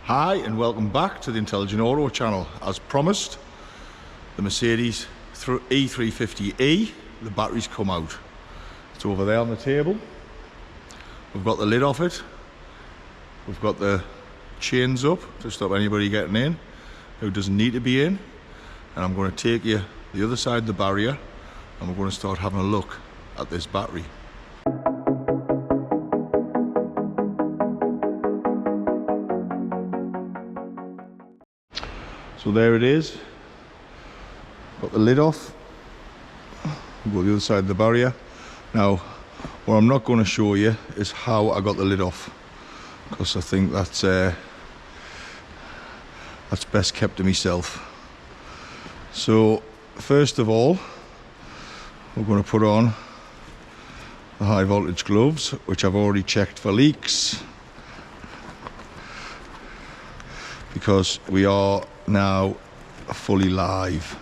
Hi and welcome back to the Intelligent Auto channel. As promised, the Mercedes E350e, the batteries come out. It's over there on the table. We've got the lid off it. We've got the chains up to stop anybody getting in who doesn't need to be in. And I'm going to take you the other side of the barrier and we're going to start having a look at this battery. So there it is. Got the lid off. We'll go the other side of the barrier. Now, what I'm not going to show you is how I got the lid off, because I think that's best kept to myself. So first of all, we're going to put on the high voltage gloves, which I've already checked for leaks, because we are now fully live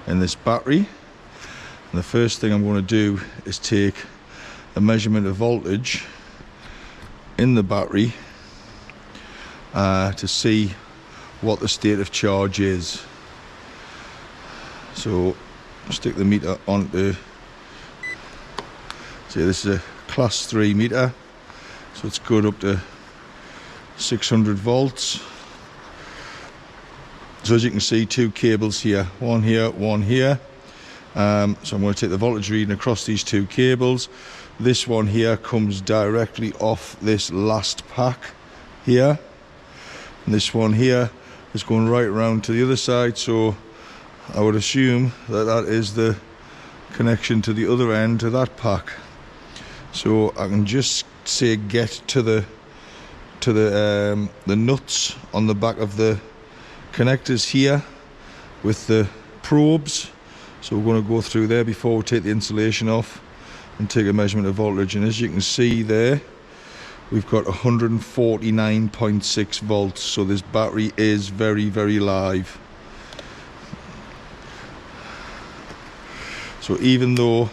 in this battery. And the first thing I'm going to do is take a measurement of voltage in the battery to see what the state of charge is. So stick the meter onto, see, this is a class 3 meter, so it's good up to 600 volts. So as you can see, two cables here, one here, one here. So I'm going to take the voltage reading across these two cables. This one here comes directly off this last pack here, and this one here is going right around to the other side, so I would assume that that is the connection to the other end to that pack. So I can just say get to the nuts on the back of the connectors here with the probes. So we're going to go through there before we take the insulation off and take a measurement of voltage. And as you can see there, we've got 149.6 volts, so this battery is very, very live. So even though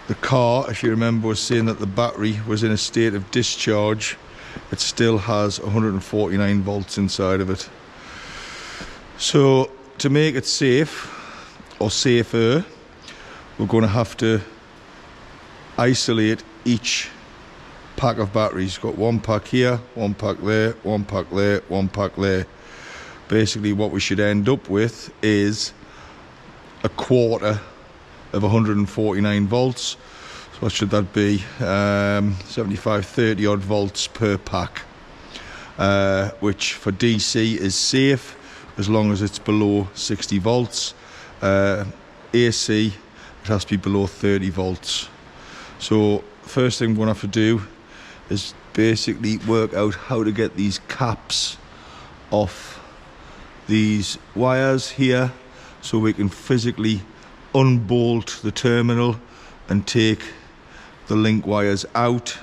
the car, if you remember, was saying that the battery was in a state of discharge, it still has 149 volts inside of it. So to make it safe, or safer, we're going to have to isolate each pack of batteries. Got one pack here, one pack there, one pack there, one pack there. Basically what we should end up with is a quarter of 149 volts. So what should that be? 75, 30 odd volts per pack, which for DC is safe as long as it's below 60 volts. AC, it has to be below 30 volts. So first thing we're going to have to do is basically work out how to get these caps off these wires here, so we can physically unbolt the terminal and take the link wires out,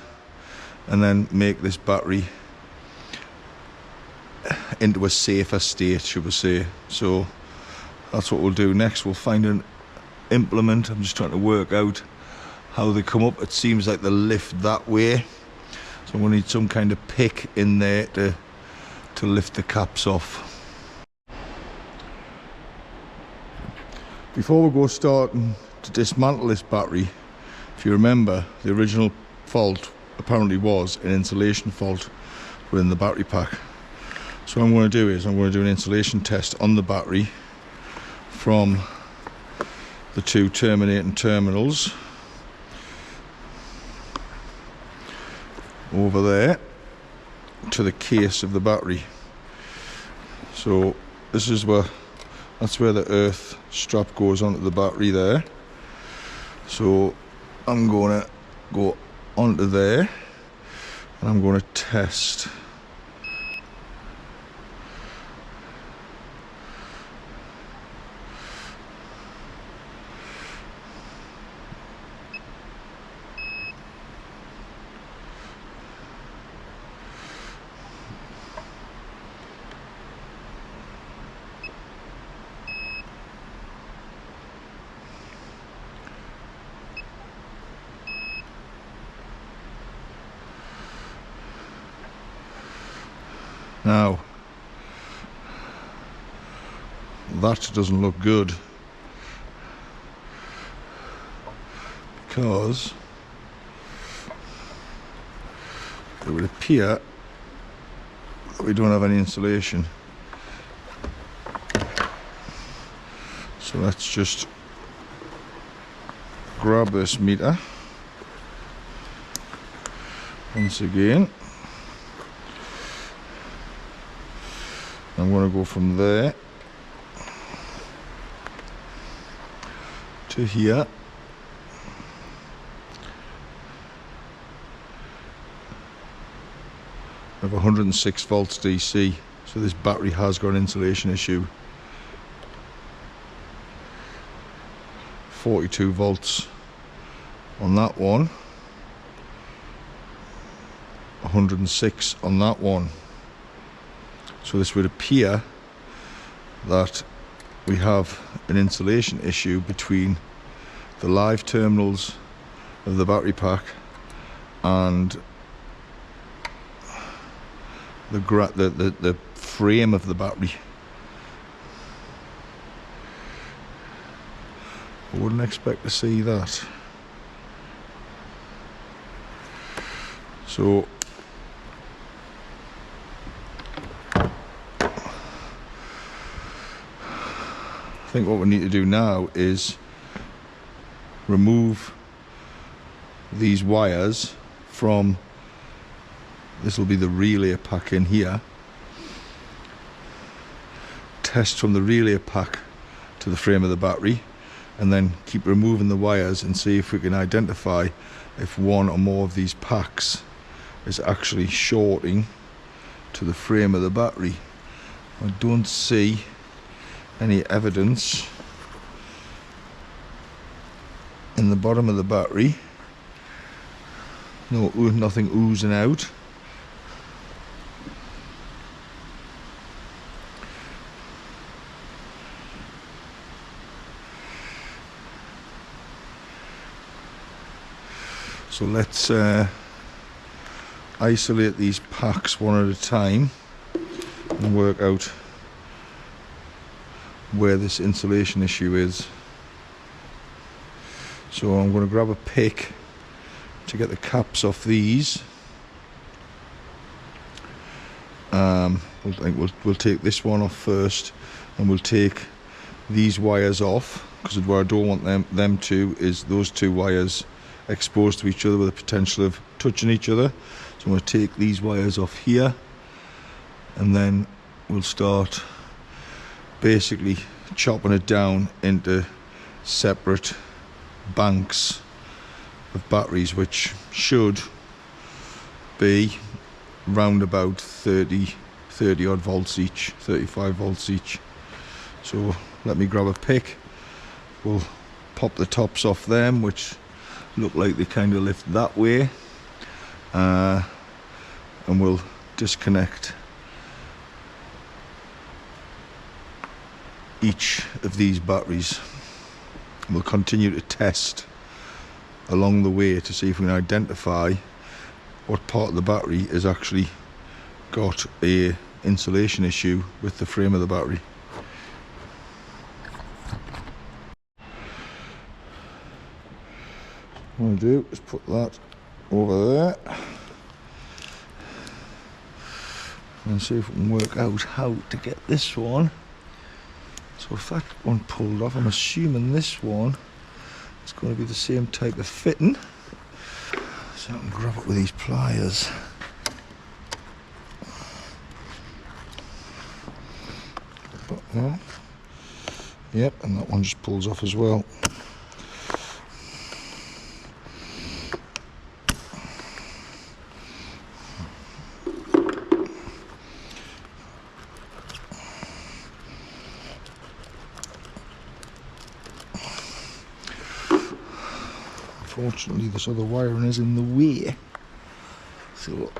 and then make this battery into a safer state, should we say. So that's what we'll do next. We'll find an implement. I'm just trying to work out how they come up. It seems like they lift that way, so I'm going to need some kind of pick in there to lift the caps off. Before we go starting to dismantle this battery, if you remember, the original fault apparently was an insulation fault within the battery pack. So what I'm going to do is I'm going to do an insulation test on the battery from the two terminating terminals over there to the case of the battery. So this is that's where the earth strap goes onto the battery there. So I'm going to go onto there and I'm going to test now. that doesn't look good, because it would appear that we don't have any insulation. So let's just grab this meter once again. I'm going to go from there to here. I have 106 volts DC, so this battery has got an insulation issue. 42 volts on that one, 106 on that one. So this would appear that we have an insulation issue between the live terminals of the battery pack and the frame of the battery. I wouldn't expect to see that. So I think what we need to do now is remove these wires from, this will be the relay pack in here, test from the relay pack to the frame of the battery, and then keep removing the wires and see if we can identify if one or more of these packs is actually shorting to the frame of the battery. I don't see any evidence in the bottom of the battery. No, nothing oozing out. So let's isolate these packs one at a time and work out where this insulation issue is. So I'm going to grab a pick to get the caps off these. We'll take this one off first, and we'll take these wires off, because what I don't want them to is those two wires exposed to each other with the potential of touching each other. So I'm going to take these wires off here, and then we'll start basically chopping it down into separate banks of batteries, which should be round about 30 odd volts each, 35 volts each. So let me grab a pick. We'll pop the tops off them, which look like they kind of lift that way, and we'll disconnect each of these batteries. We'll continue to test along the way to see if we can identify what part of the battery has actually got a insulation issue with the frame of the battery. What we'll do is put that over there and see if we can work out how to get this one. So if that one pulled off, I'm assuming this one is going to be the same type of fitting. So I can grab it with these pliers. Yep, and that one just pulls off as well. Unfortunately, this other wiring is in the way, so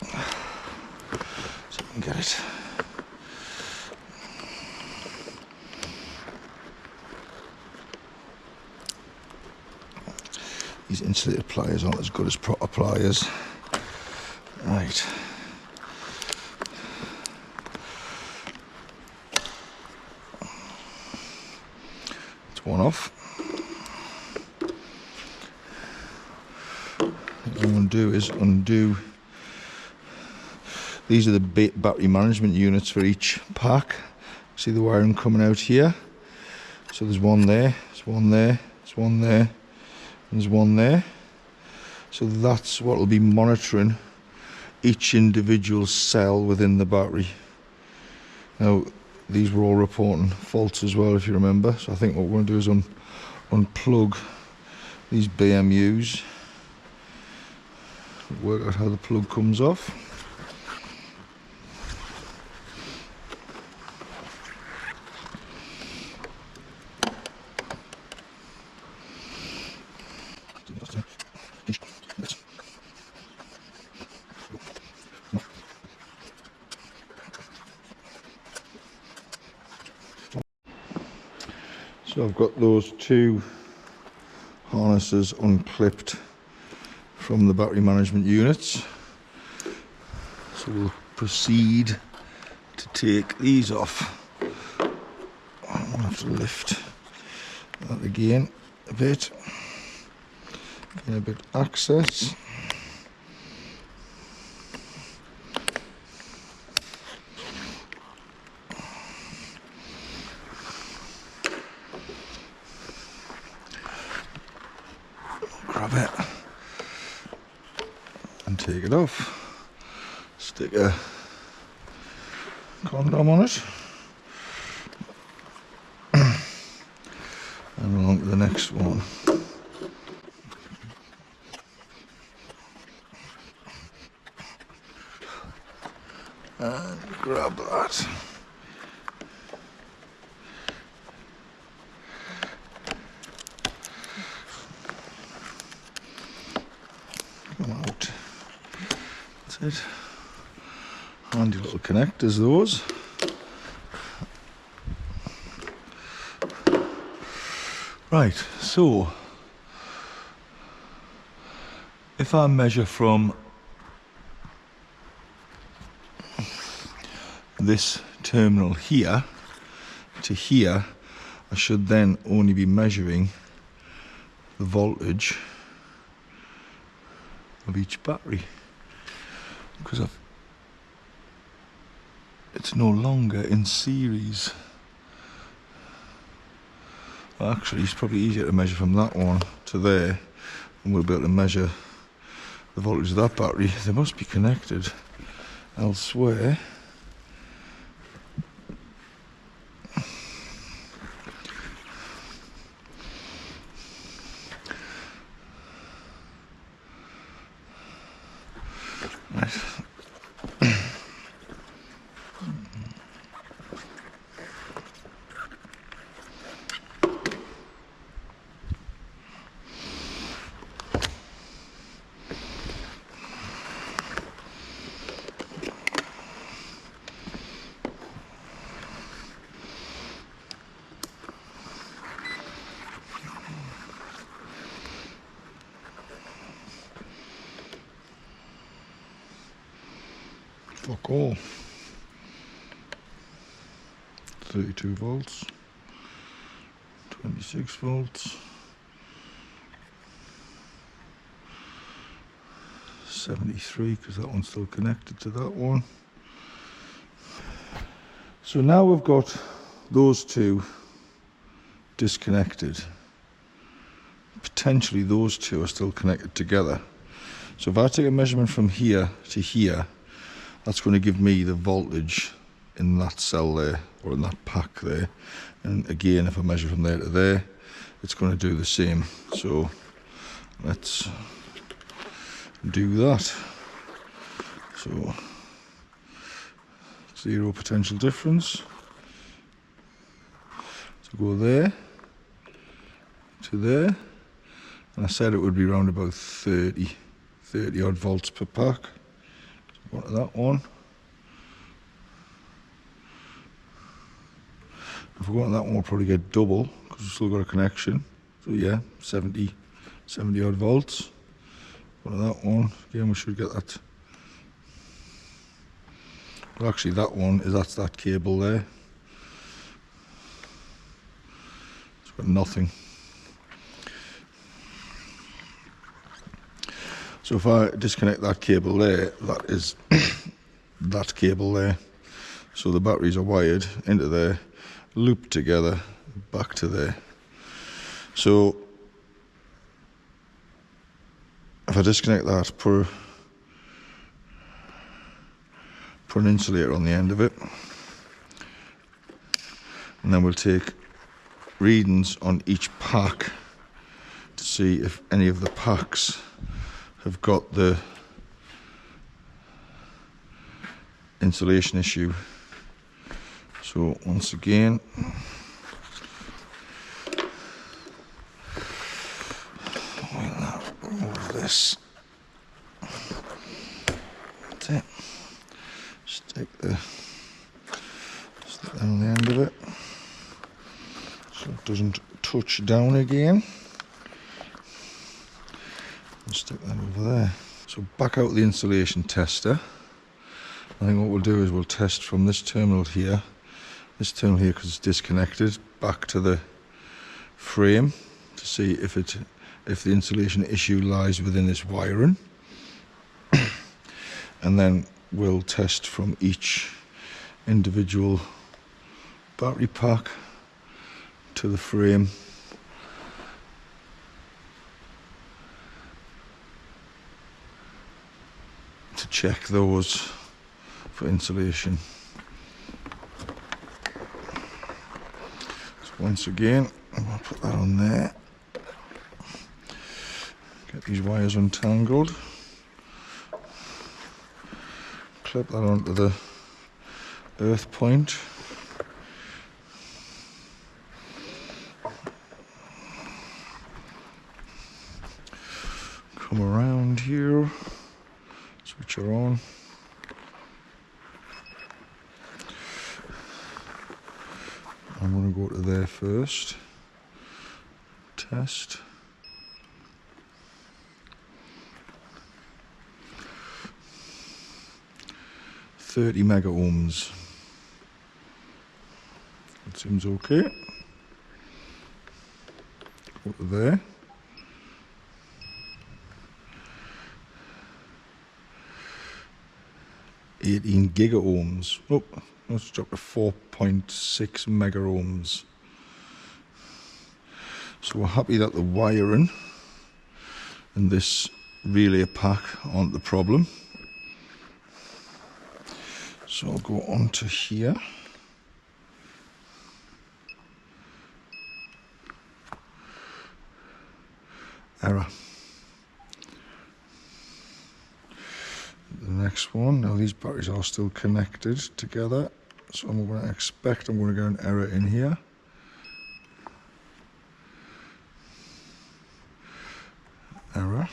I can get it. These insulated pliers aren't as good as proper pliers. Right. one off. What I'm going to do is undo. These are the battery management units for each pack. See the wiring coming out here? So there's one there, there's one there, there's one there, and there's one there. So that's what will be monitoring each individual cell within the battery. Now, these were all reporting faults as well, if you remember. So I think what we're going to do is unplug these BMUs, work out how the plug comes off. So I've got those two harnesses unclipped from the battery management units. So we'll proceed to take these off. I'm going to have to lift that again a bit, get a bit of access. Grab it and take it off. Stick a condom on it and along to the next one. And grab that. Come out. That's it. Handy little connectors, those. Right, so if I measure from this terminal here to here, I should then only be measuring the voltage of each battery, because it's no longer in series. Well, actually, it's probably easier to measure from that one to there, and we'll be able to measure the voltage of that battery. They must be connected elsewhere. Right. Fuck all. 32 volts, 26 volts, 73, because that one's still connected to that one. So now we've got those two disconnected. Potentially those two are still connected together. So if I take a measurement from here to here, that's going to give me the voltage in that cell there, or in that pack there. And again, if I measure from there to there, it's going to do the same. So let's do that. So 0 potential difference. So go there to there, and I said it would be around about 30 odd volts per pack. So go to that one. If we go on that one, we'll probably get double, because we've still got a connection. So yeah, 70 odd volts. Go to that one, again we should get that. Well, actually that's that cable there. So got nothing. So if I disconnect that cable there, that is that cable there. So the batteries are wired into there, looped together, back to there. So if I disconnect that, put an insulator on the end of it, and then we'll take readings on each pack to see if any of the packs have got the insulation issue. So once again, we'll now remove this. That's it. Stick that on the end of it so it doesn't touch down again. And stick that over there. So back out the insulation tester. I think what we'll do is we'll test from this terminal here because it's disconnected, back to the frame to see if the insulation issue lies within this wiring. And then we'll test from each individual battery pack to the frame to check those for insulation. So once again, I'm going to put that on there, get these wires untangled, clip that onto the earth point, come around here, switch her on. I'm going to go to there first, test. .30 mega ohms. That seems okay. Go to there. .18 giga ohms. Oh, let's drop to 4.6 mega ohms. So we're happy that the wiring and this relay pack aren't the problem. So I'll go on to here. Error. The next one, now these batteries are still connected together, so I'm going to expect I'm going to get an error in here. Error.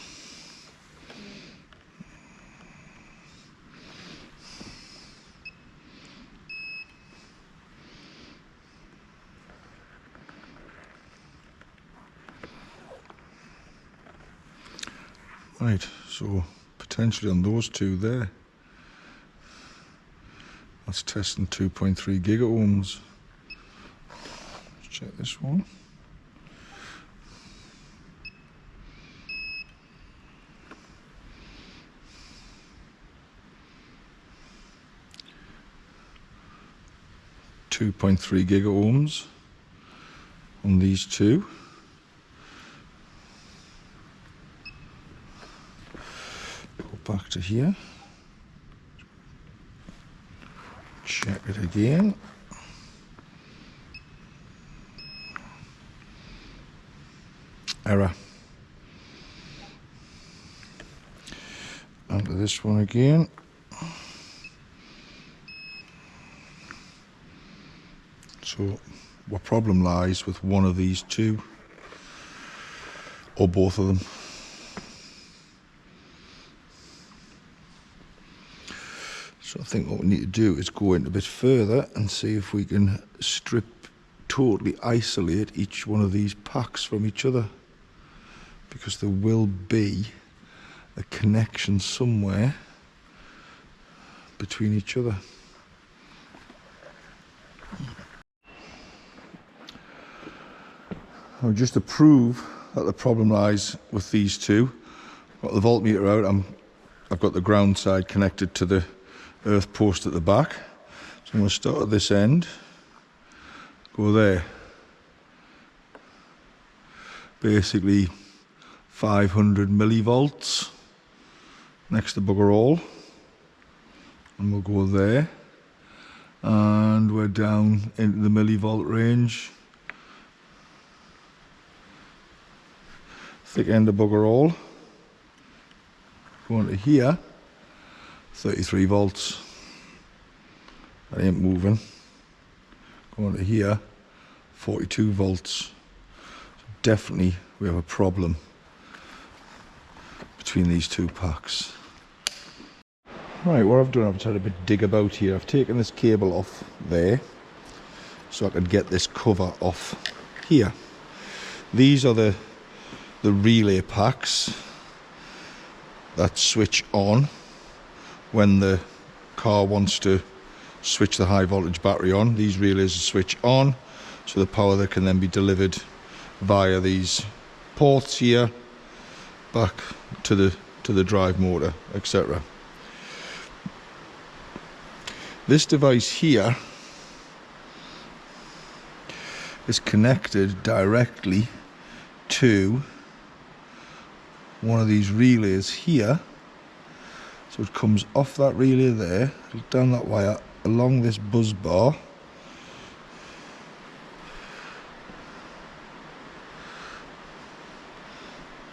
Right, so potentially on those two there, that's testing 2.3 giga ohms. Let's check this one. .3 giga ohms on these two. Back to here, check it again, error, onto this one again, so what problem lies with one of these two or both of them. So I think what we need to do is go in a bit further and see if we can totally isolate each one of these packs from each other, because there will be a connection somewhere between each other. Now, just to prove that the problem lies with these two, got the voltmeter out. I've got the ground side connected to the earth post at the back. So I'm going to start at this end, go there. Basically 500 millivolts next to bugger all, and we'll go there, and we're down into the millivolt range. Thick end of bugger all, going to here, 33 volts, that ain't moving. Going to here, 42 volts. Definitely we have a problem between these two packs. Right, what I've done, I've tried a bit dig about here. I've taken this cable off there so I can get this cover off here. These are the relay packs that switch on when the car wants to switch the high voltage battery on. These relays switch on, so the power that can then be delivered via these ports here back to the drive motor, etc. This device here is connected directly to one of these relays here, so it comes off that relay there, down that wire, along this buzz bar,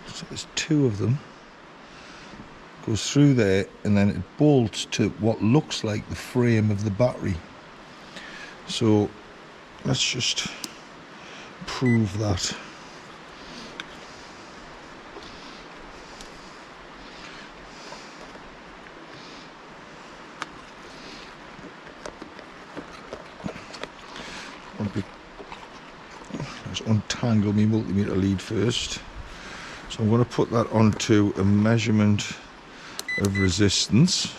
so there's two of them, goes through there, and then it bolts to what looks like the frame of the battery. So let's just prove that. Let's untangle my multimeter lead first. So I'm going to put that onto a measurement of resistance.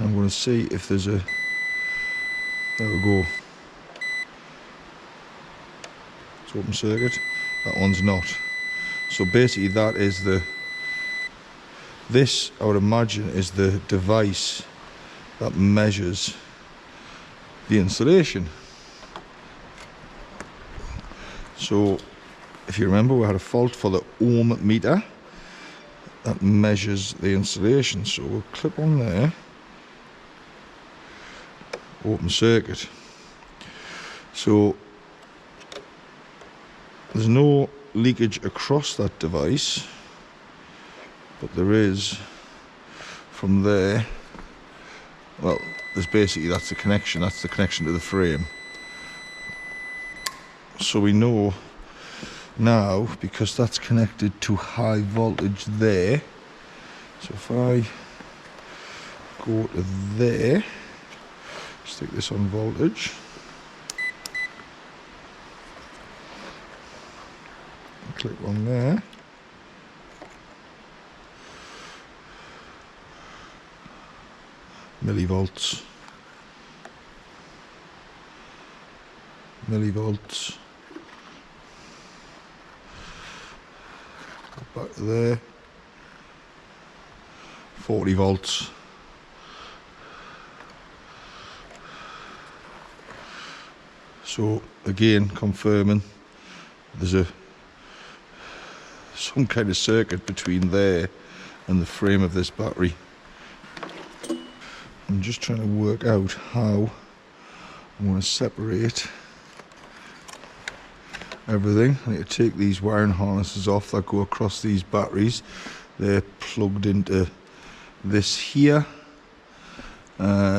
I'm going to see if there's a, there we go, it's open circuit, that one's not. So basically that is this I would imagine is the device that measures the insulation. So if you remember, we had a fault for the ohm meter that measures the insulation. So we'll clip on there, open circuit. So there's no leakage across that device, but there is from there. Well, there's basically, that's the connection to the frame. So we know now, because that's connected to high voltage there, so if I go to there, stick this on voltage, click on there, millivolts, back to there, 40 volts. So again, confirming there's some kind of circuit between there and the frame of this battery. I'm just trying to work out how I'm going to separate everything. I need to take these wiring harnesses off that go across these batteries. They're plugged into this here,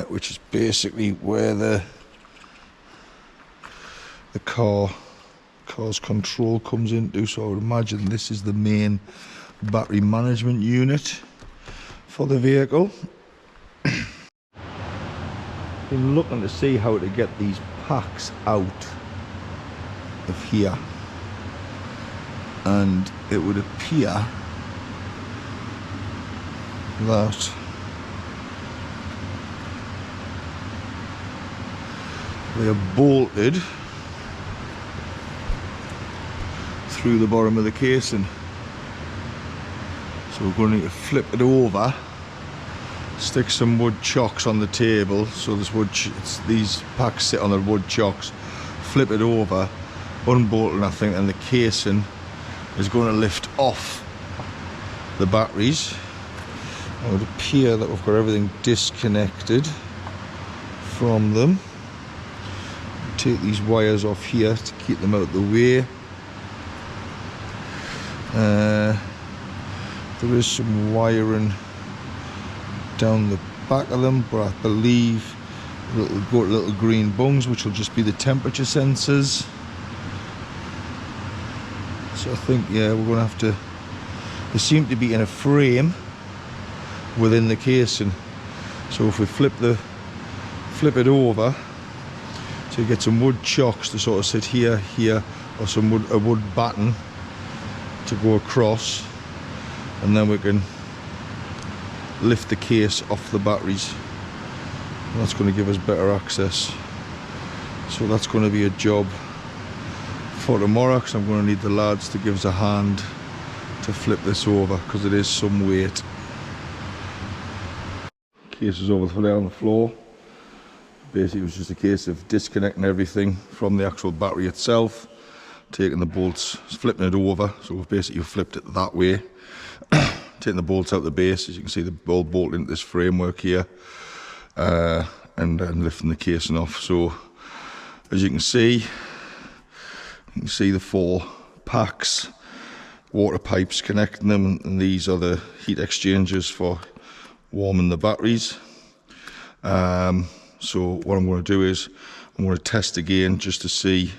which is basically where the car's control comes into. So I would imagine this is the main battery management unit for the vehicle. Been looking to see how to get these packs out of here, and it would appear that they are bolted through the bottom of the casing. So we're going to need to flip it over, stick some wood chocks on the table, so this these packs sit on the wood chocks, flip it over, unbolt and I think, and the casing is going to lift off the batteries. It would appear that we've got everything disconnected from them. Take these wires off here to keep them out of the way. There is some wiring down the back of them, but I believe it'll go to little green bungs, which will just be the temperature sensors. So I think, yeah, we're going to have to. They seem to be in a frame within the casing. So if we flip it over, so you get some wood chocks to sort of sit here, or a wood batten to go across, and then we can lift the case off the batteries, and that's going to give us better access. So that's going to be a job for tomorrow, because I'm going to need the lads to give us a hand to flip this over, because it is some weight. Case is over there on the floor. Basically it was just a case of disconnecting everything from the actual battery itself, taking the bolts, flipping it over, so we've basically flipped it that way. Taking the bolts out the base, as you can see, the all bolted into this framework here, and lifting the casing off. So as you can see the 4 packs, water pipes connecting them, and these are the heat exchangers for warming the batteries. So what I'm going to do is I'm going to test again just to see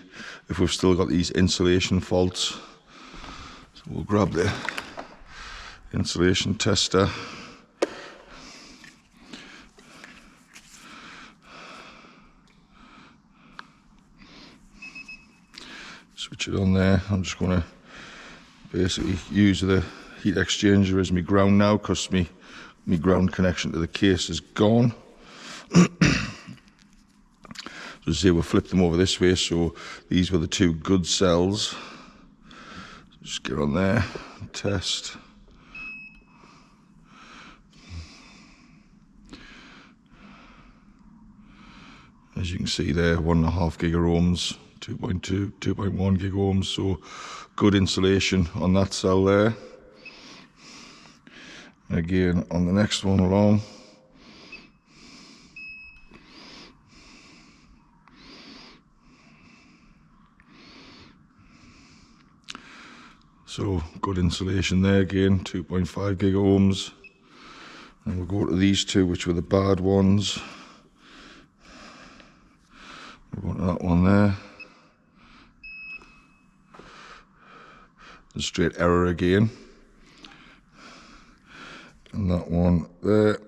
if we've still got these insulation faults. So we'll grab the insulation tester. Switch it on there. I'm just going to basically use the heat exchanger as my ground now, because my ground connection to the case is gone. So say we'll flip them over this way, so these were the 2 good cells. Just get on there and test. As you can see there, 1.5 gigaohms, 2.2, 2.1 gigaohms, so good insulation on that cell there. Again, on the next one along. So good insulation there again, 2.5 gigaohms. And we'll go to these 2, which were the bad ones. We'll go to that one there. And straight error again. And that one there.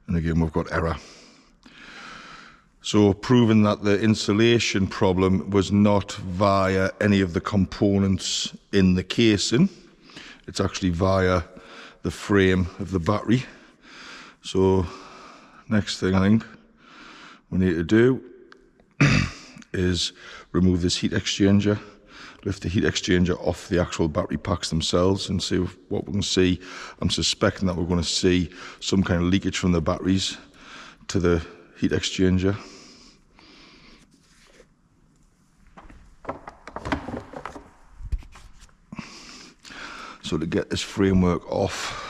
And again we've got error. So proving that the insulation problem was not via any of the components in the casing, it's actually via the frame of the battery. So next thing I think we need to do is remove this heat exchanger, lift the heat exchanger off the actual battery packs themselves and see what we can see. I'm suspecting that we're going to see some kind of leakage from the batteries to the heat exchanger. So to get this framework off,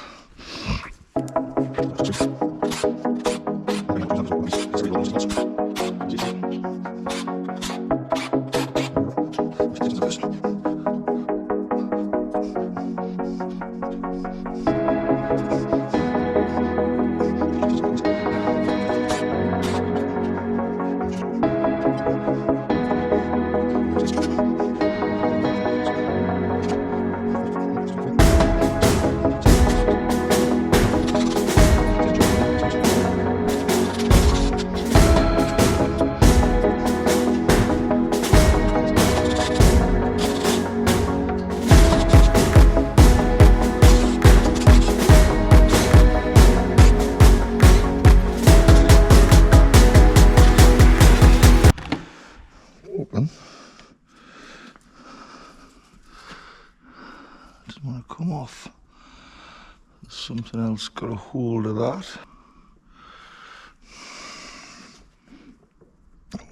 something else got a hold of that.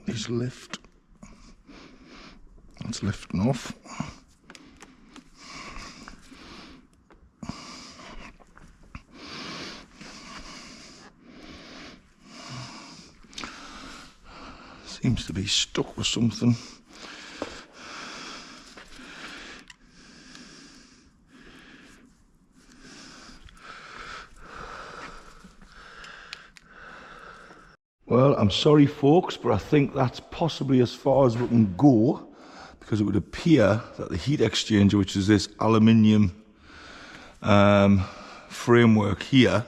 This lift. It's lifting off. Seems to be stuck with something. Well, I'm sorry folks, but I think that's possibly as far as we can go, because it would appear that the heat exchanger, which is this aluminium framework here,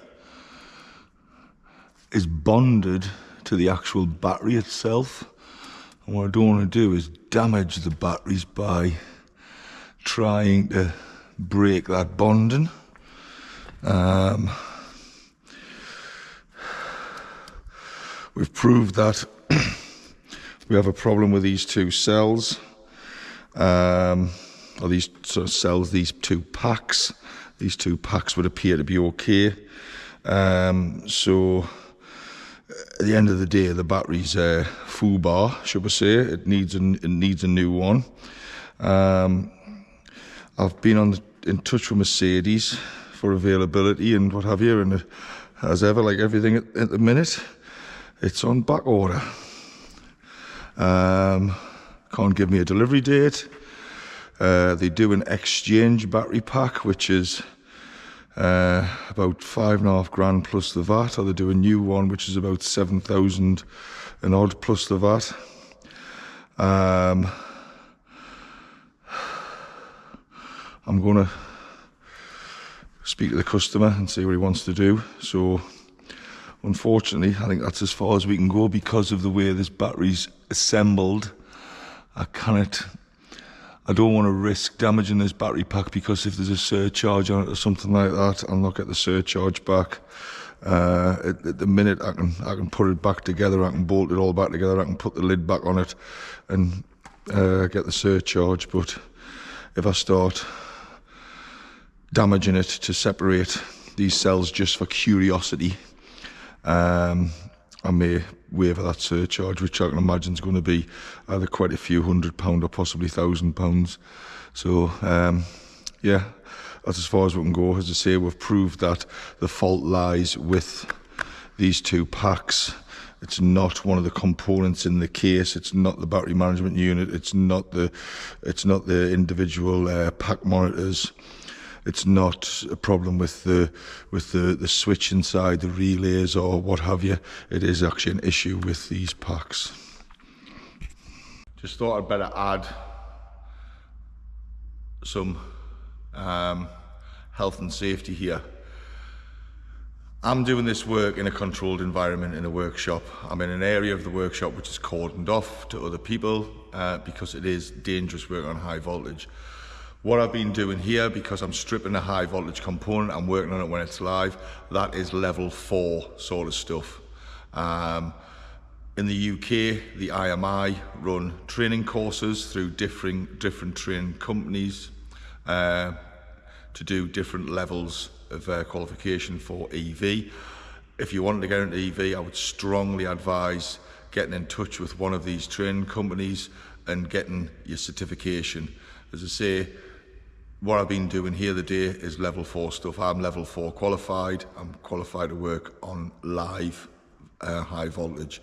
is bonded to the actual battery itself. And what I don't want to do is damage the batteries by trying to break that bonding. We've proved that we have a problem with these two cells, or these sort of cells, these two packs. These two packs would appear to be okay. So at the end of the day, the battery's foobar, should we say. It needs a new one. I've been in touch with Mercedes for availability and what have you, and as ever, like everything at the minute, it's on back order. Can't give me a delivery date. They do an exchange battery pack, which is about £5,500 plus the VAT, or they do a new one which is about 7,000 and odd plus the VAT. I'm going to speak to the customer and see what he wants to do. So unfortunately, I think that's as far as we can go because of the way this battery's assembled. I don't want to risk damaging this battery pack, because if there's a surcharge on it or something like that, I'll not get the surcharge back. At the minute, I can put it back together, I can bolt it all back together, I can put the lid back on it and get the surcharge. But if I start damaging it to separate these cells just for curiosity, I may waiver that surcharge, which I can imagine is going to be either quite a few £100 or possibly £1,000. So yeah, that's as far as we can go. As I say, we've proved that the fault lies with these two packs. It's not one of the components in the case. It's not the battery management unit. It's not the individual pack monitors. It's not a problem with the switch inside, the relays or what have you. It is actually an issue with these packs. Just thought I'd better add some health and safety here. I'm doing this work in a controlled environment in a workshop. I'm in an area of the workshop which is cordoned off to other people because it is dangerous work on high voltage. What I've been doing here, because I'm stripping a high voltage component, I'm working on it when it's live, that is level 4 sort of stuff. In the UK, the IMI run training courses through different training companies to do different levels of qualification for EV. If you want to get into EV, I would strongly advise getting in touch with one of these training companies and getting your certification. As I say, what I've been doing here today is level 4 stuff. I'm level 4 qualified. I'm qualified to work on live high voltage.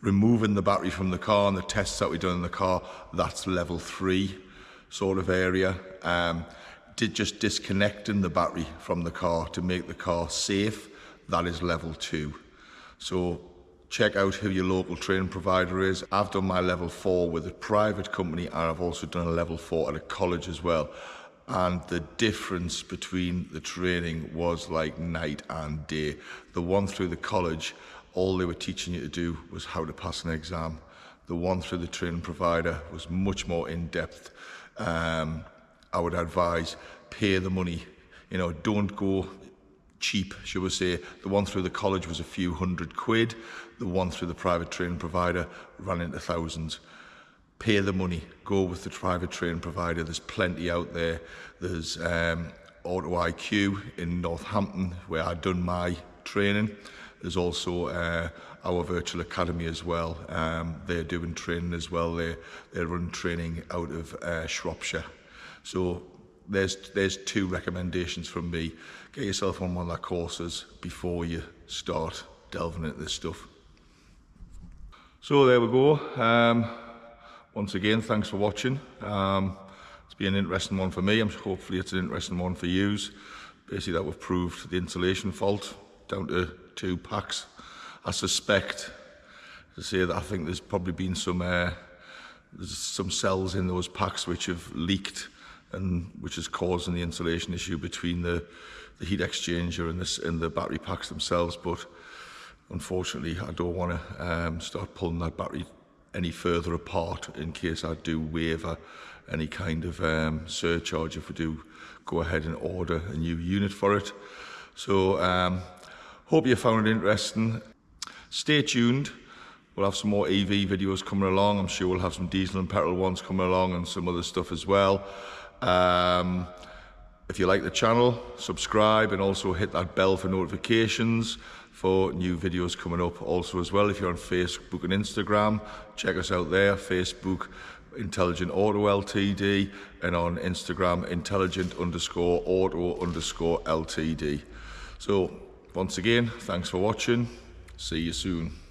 Removing the battery from the car and the tests that we've done in the car, that's level 3 sort of area. Just disconnecting the battery from the car to make the car safe, that is level 2. So check out who your local training provider is. I've done my level 4 with a private company, and I've also done a level 4 at a college as well. And the difference between the training was like night and day. The one through the college, all they were teaching you to do was how to pass an exam. The one through the training provider was much more in-depth. I would advise pay the money. You know, don't go cheap, shall we say. The one through the college was a few £100. The one through the private training provider ran into thousands. Pay the money, go with the private training provider. There's plenty out there. There's Auto IQ in Northampton, where I'd done my training. There's also our virtual academy as well. They're doing training as well. They run training out of Shropshire. So there's 2 recommendations from me. Get yourself on one of their courses before you start delving into this stuff. So there we go. Once again, thanks for watching. It's been an interesting one for me. Hopefully it's an interesting one for you. Basically that we've proved the insulation fault down to 2 packs. I suspect to say that I think there's probably been there's some cells in those packs which have leaked, and which is causing the insulation issue between the heat exchanger and the battery packs themselves. But unfortunately, I don't want to start pulling that battery any further apart in case I do waiver any kind of surcharge if we do go ahead and order a new unit for it. So hope you found it interesting. Stay tuned. We'll have some more EV videos coming along. I'm sure we'll have some diesel and petrol ones coming along and some other stuff as well. If you like the channel, subscribe and also hit that bell for notifications for new videos coming up. Also as well, if you're on Facebook and Instagram, check us out there. Facebook, Intelligent Auto Ltd, and on Instagram, Intelligent_Auto_Ltd. So once again, thanks for watching. See you soon.